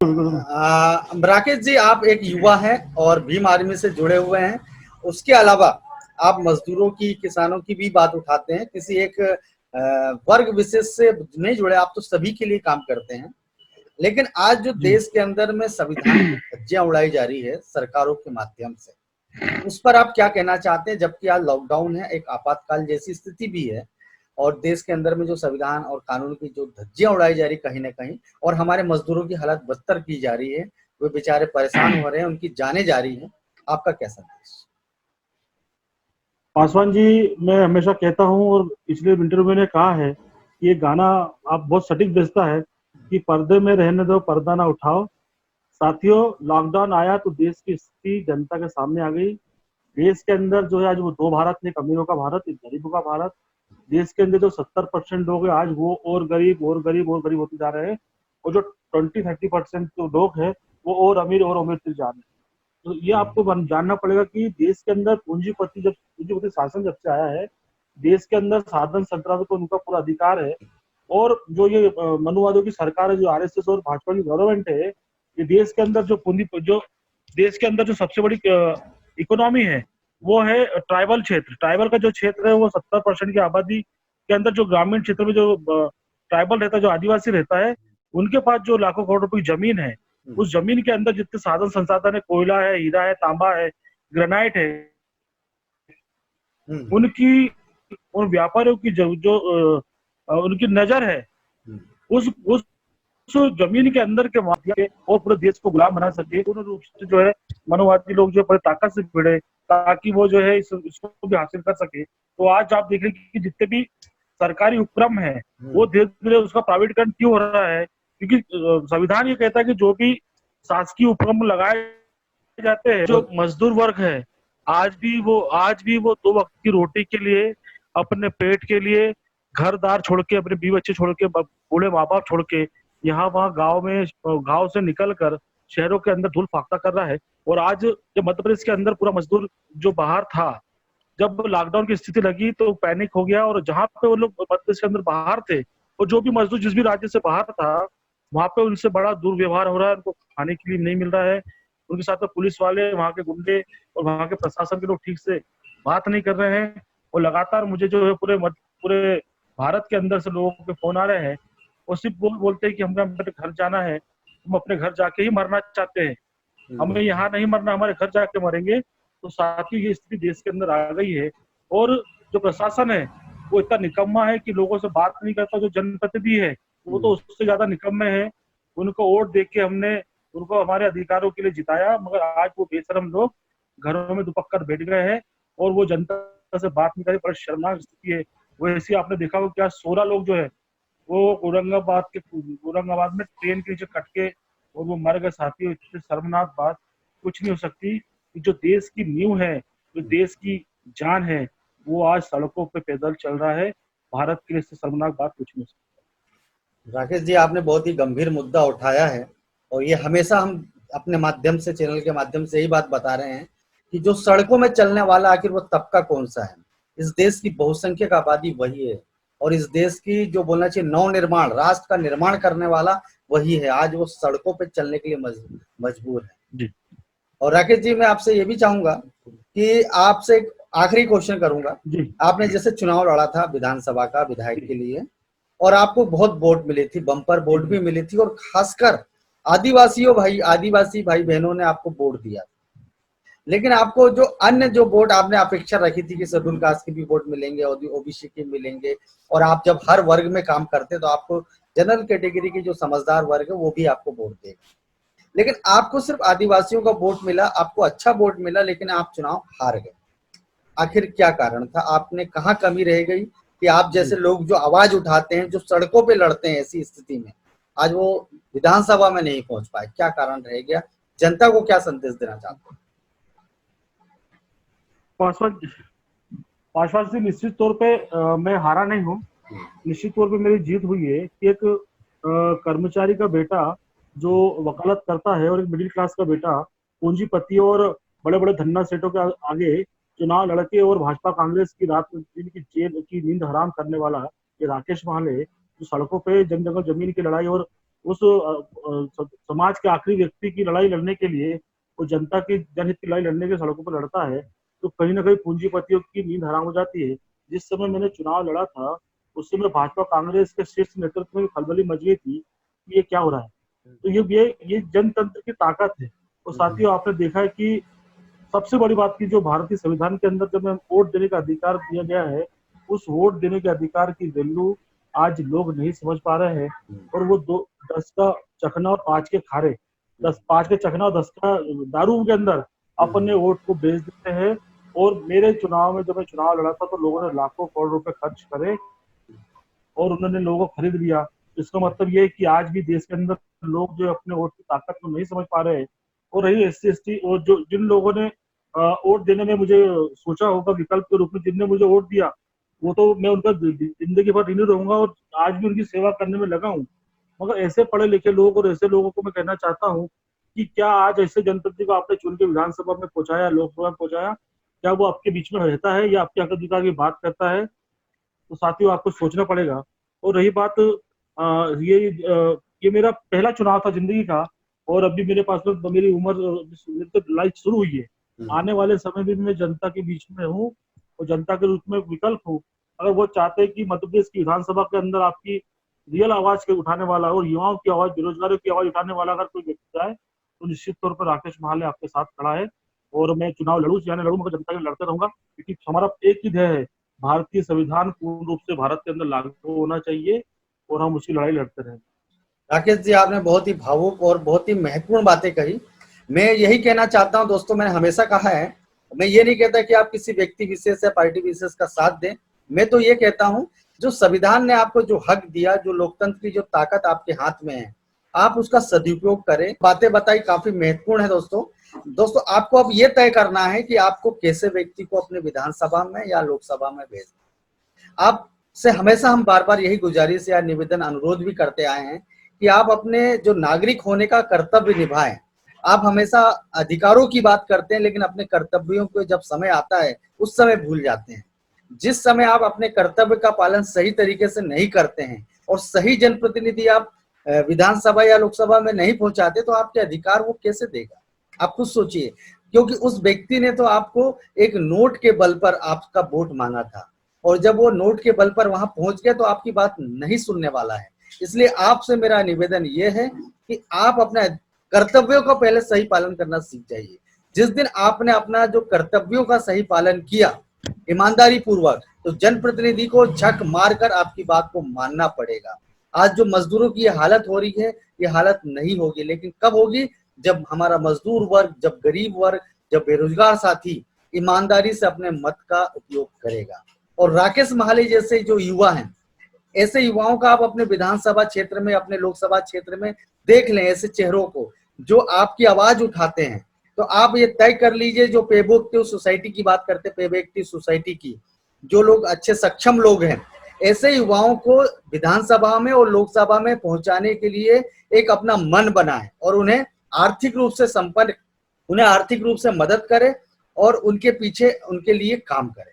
राकेश जी, आप एक युवा हैं और भीम आर्मी से जुड़े हुए हैं। उसके अलावा आप मजदूरों की, किसानों की भी बात उठाते हैं। किसी एक वर्ग विशेष से नहीं जुड़े, आप तो सभी के लिए काम करते हैं। लेकिन आज जो जी। देश के अंदर में संविधान की धज्जियां उड़ाई जा रही है सरकारों के माध्यम से, उस पर आप क्या कहना चाहते हैं? जबकि आज लॉकडाउन है, एक आपातकाल जैसी स्थिति भी है, और देश के अंदर में जो संविधान और कानून की जो धज्जियां उड़ाई जा रही कहीं ना कहीं, और हमारे मजदूरों की हालत बदतर की जा रही है, वे बेचारे परेशान हो रहे हैं, उनकी जाने जा रही है। आपका क्या संदेश? पासवान जी, मैं हमेशा कहता हूँ और पिछले इंटरव्यू में मैंने कहा है कि ये गाना आप बहुत सटीक बेचता है कि पर्दे में रहने दो, पर्दा ना उठाओ। साथियों, लॉकडाउन आया तो देश की स्थिति जनता के सामने आ गई। देश के अंदर जो है आज वो दो भारत, एक अमीरों का भारत, एक गरीबों का भारत। देश के अंदर जो 70% लोग हैं आज वो और गरीब और गरीब और गरीब होते जा रहे हैं, और जो 20-30% जो लोग हैं वो और अमीर होते जा रहे हैं। तो ये आपको जानना पड़ेगा कि देश के अंदर पूंजीपति शासन जब से आया है, देश के अंदर साधन संतराम को उनका पूरा अधिकार है। और जो ये मनुवादियों की सरकार है, जो आरएसएस और भाजपा की गवर्नमेंट है, ये देश के अंदर जो देश के अंदर जो सबसे बड़ी इकोनॉमी है वो है ट्राइबल क्षेत्र। ट्राइबल का जो क्षेत्र है वो 70% की आबादी के अंदर, जो ग्रामीण क्षेत्र में जो ट्राइबल रहता है, जो आदिवासी रहता है, उनके पास जो लाखों करोड़ रुपए की जमीन है, उस जमीन के अंदर जितने साधन संसाधन है, कोयला है, हीरा है, तांबा है, ग्रेनाइट है, उनकी उन व्यापारियों की उनकी नजर है उस जमीन के अंदर के माफिया के, और पूरे देश को गुलाम बना सके। पूर्ण रूप से जो है मनोवादी लोग जो बड़े ताकत से भिड़े ताकि वो जो है इसको भी हासिल कर सके। तो आज आप देख रहे हैं कि जितने भी सरकारी उपक्रम है वो धीरे धीरे उसका प्राइवेटीकरण क्यों हो रहा है, क्योंकि संविधान ये कहता है कि जो भी शासकीय उपक्रम लगाए जाते हैं, जो मजदूर वर्ग है आज भी वो दो वक्त की रोटी के लिए, अपने पेट के लिए घर दार छोड़ के, अपने बीवी बच्चे छोड़ के, बूढ़े माँ बाप छोड़ के यहाँ वहाँ गांव से निकल कर शहरों के अंदर धूल फाख्ता कर रहा है। और आज जब मध्य प्रदेश के अंदर पूरा मजदूर जो बाहर था, जब लॉकडाउन की स्थिति लगी तो पैनिक हो गया, और जहां पे वो लोग मध्य प्रदेश के अंदर बाहर थे, और जो भी मजदूर जिस भी राज्य से बाहर था, वहां पे उनसे बड़ा दुर्व्यवहार हो रहा है, उनको खाने के लिए नहीं मिल रहा है, उनके साथ में पुलिस वाले, वहां के गुंडे और वहां के प्रशासन के लोग ठीक से बात नहीं कर रहे हैं। और लगातार मुझे जो है पूरे भारत के अंदर से लोगों के फोन आ रहे हैं, वो सिर्फ बोलते हैं कि हमको अपने घर जाना है, हम अपने घर जाके ही मरना चाहते हैं, हमें यहाँ नहीं मरना, हमारे घर जाके मरेंगे। तो साथ ही ये स्थिति देश के अंदर आ गई है। और जो प्रशासन है वो इतना निकम्मा है कि लोगों से बात नहीं करता। जो जनप्रतिनिधि है वो तो उससे ज्यादा निकम्मे है। उनको वोट दे के हमने उनको हमारे अधिकारों के लिए जिताया, मगर आज वो बेशरम लोग घरों में दुपक कर बैठ गए हैं और वो जनता से बात नहीं करे। बड़ी शर्मनाक स्थिति है। वैसे आपने देखा हो क्या 16 लोग जो है वो औरंगाबाद में ट्रेन के नीचे कट के और वो मर गए। साथी, इतनी शर्मनाक बात कुछ नहीं हो सकती कि जो देश की नींव है, जो देश की जान है, वो आज सड़कों पे पैदल चल रहा है। भारत के लिए इससे शर्मनाक बात कुछ नहीं हो सकती। राकेश जी, आपने बहुत ही गंभीर मुद्दा उठाया है, और ये हमेशा हम अपने माध्यम से, चैनल के माध्यम से यही बात बता रहे हैं कि जो सड़कों में चलने वाला आखिर वो तबका कौन सा है? इस देश की बहुसंख्यक आबादी वही है, और इस देश की जो बोलना चाहिए नवनिर्माण, राष्ट्र का निर्माण करने वाला वही है। आज वो सड़कों पे चलने के लिए मजबूर है। जी और राकेश जी, मैं आपसे ये भी चाहूंगा कि आपसे एक आखिरी क्वेश्चन करूंगा। जी आपने जैसे चुनाव लड़ा था विधानसभा का, विधायक जी के लिए, और आपको बहुत वोट मिली थी, बम्पर जी वोट जी भी मिली थी, और खासकर आदिवासी भाई बहनों ने आपको वोट दिया। लेकिन आपको जो अन्य जो वोट आपने अपेक्षा रखी थी कि शेड्यूल कास्ट के भी वोट मिलेंगे और ओबीसी के मिलेंगे, और आप जब हर वर्ग में काम करते तो आपको जनरल कैटेगरी की जो समझदार वर्ग है वो भी आपको वोट देगा। लेकिन आपको सिर्फ आदिवासियों का वोट मिला, आपको अच्छा वोट मिला, लेकिन आप चुनाव हार गए। आखिर क्या कारण था? आपने कहाँ कमी रह गई कि आप जैसे जी। लोग जो आवाज उठाते हैं, जो सड़कों पे लड़ते हैं ऐसी स्थिति में, आज वो विधानसभा में नहीं पहुंच पाए? क्या कारण रह गया? जनता को क्या संदेश देना चाहते पासवान पासवान से निश्चित तौर पे मैं हारा नहीं हूँ। निश्चित तौर पे मेरी जीत हुई है कि एक कर्मचारी का बेटा जो वकालत करता है और एक मिडिल क्लास का बेटा पूंजीपति और बड़े बड़े धन्ना सेठों के आगे चुनाव लड़के और भाजपा कांग्रेस की रात दिन की जेल की नींद हराम करने वाला ये राकेश माले जो सड़कों पे जन जगह जमीन की लड़ाई और उस समाज के आखिरी व्यक्ति की लड़ाई लड़ने के लिए, वो जनता की जनहित की लड़ाई लड़ने के सड़कों पर लड़ता है, तो कहीं ना कहीं पूंजीपतियों की नींद हराम हो जाती है। जिस समय मैंने चुनाव लड़ा था, उस समय भाजपा कांग्रेस के शीर्ष नेतृत्व में खलबली मच गई थी कि ये क्या हो रहा है। तो ये जनतंत्र की ताकत है। और साथियों, आपने देखा है कि सबसे बड़ी बात की, जो भारतीय संविधान के अंदर जब वोट देने का अधिकार दिया गया है, उस वोट देने के अधिकार की वैल्यू आज लोग नहीं समझ पा रहे हैं। और वो 10 का चखना और 5 के खारे, 5 के चखना और 10 का दारू के अंदर अपने वोट को बेच देते हैं। और मेरे चुनाव में, जब मैं चुनाव लड़ा था, तो लोगों ने लाखों करोड़ रुपए खर्च करे और उन्होंने लोगों को खरीद लिया। इसका मतलब ये है कि आज भी देश के अंदर लोग जो अपने वोट की ताकत को नहीं समझ पा रहे हैं। और रही SC ST, और जो जिन लोगों ने वोट देने में मुझे सोचा होगा विकल्प के रूप में, जिनने मुझे वोट दिया, वो तो मैं उनका जिंदगी भर ऋणी रहूंगा और आज भी उनकी सेवा करने में लगा हूँ। मगर ऐसे पढ़े लिखे लोग और ऐसे लोगों को मैं कहना चाहता हूँ कि क्या आज ऐसे जनप्रतिनिधि को आपने चुन के विधानसभा में पहुंचाया, लोकसभा में पहुंचाया, क्या वो आपके बीच में रहता है या आपके हक अधिकार की बात करता है? तो साथियों, आपको सोचना पड़ेगा। और रही बात, ये मेरा पहला चुनाव था जिंदगी का, और अभी मेरे पास में मेरी उम्र, मेरी तो लाइफ शुरू हुई है। आने वाले समय में भी मैं जनता के बीच में हूँ और जनता के रूप में विकल्प हूँ। अगर वो चाहते हैं कि मध्य प्रदेश की विधानसभा के अंदर आपकी रियल आवाज के उठाने वाला और युवाओं की आवाज, बेरोजगारों की आवाज उठाने वाला अगर कोई व्यक्ति जाए, तो निश्चित तौर पर राकेश महाले आपके साथ खड़ा है। और मैं चुनाव लड़ू या न लड़ू, मगर जनता के लिए लड़ते रहूंगा, क्योंकि हमारा एक ही ध्येय है, भारतीय संविधान पूर्ण रूप से भारत के अंदर लागू होना चाहिए और हम उसकी लड़ाई लड़ते रहे। राकेश जी, आपने बहुत ही भावुक और बहुत ही महत्वपूर्ण बातें कही। मैं यही कहना चाहता हूं दोस्तों, मैंने हमेशा कहा है, मैं ये नहीं कहता कि आप किसी व्यक्ति विशेष या पार्टी विशेष का साथ दें। मैं तो ये कहता हूं, जो संविधान ने आपको जो हक दिया, जो लोकतंत्र की जो ताकत आपके हाथ में है, आप उसका सदुपयोग करें। बातें बताई काफी महत्वपूर्ण है दोस्तों आपको अब ये तय करना है कि आपको कैसे व्यक्ति को अपने विधानसभा में या लोकसभा में भेजना। आपसे हमेशा हम बार बार यही गुजारिश या निवेदन, अनुरोध भी करते आए हैं कि आप अपने जो नागरिक होने का कर्तव्य निभाएं। आप हमेशा अधिकारों की बात करते हैं, लेकिन अपने कर्तव्यों को जब समय आता है, उस समय भूल जाते हैं। जिस समय आप अपने कर्तव्य का पालन सही तरीके से नहीं करते हैं और सही जनप्रतिनिधि आप विधानसभा या लोकसभा में नहीं पहुंचाते, तो आपके अधिकार वो कैसे देगा? आप खुद सोचिए, क्योंकि उस व्यक्ति ने तो आपको एक नोट के बल पर आपका वोट मांगा था, और जब वो नोट के बल पर वहां पहुंच गया, तो आपकी बात नहीं सुनने वाला है। इसलिए आपसे मेरा निवेदन ये है कि आप अपने कर्तव्यों का पहले सही पालन करना सीख जाइए। जिस दिन आपने अपना जो कर्तव्यों का सही पालन किया ईमानदारी पूर्वक, तो जनप्रतिनिधि को झक मारकर आपकी बात को मानना पड़ेगा। आज जो मजदूरों की ये हालत हो रही है, ये हालत नहीं होगी, लेकिन कब होगी? जब हमारा मजदूर वर्ग, जब गरीब वर्ग, जब बेरोजगार साथी ईमानदारी से अपने मत का उपयोग करेगा। और राकेश महाले जैसे जो युवा हैं, ऐसे युवाओं का आप अपने विधानसभा क्षेत्र में, अपने लोकसभा क्षेत्र में देख लें, ऐसे चेहरों को जो आपकी आवाज उठाते हैं। तो आप ये तय कर लीजिए, जो पेबोक्टिव सोसाइटी की बात करते, पेबोक्टिव सोसाइटी की जो लोग अच्छे सक्षम लोग हैं, ऐसे युवाओं को विधानसभा में और लोकसभा में पहुंचाने के लिए एक अपना मन बनाए और उन्हें आर्थिक रूप से संपन्न, उन्हें आर्थिक रूप से मदद करे और उनके पीछे उनके लिए काम करे।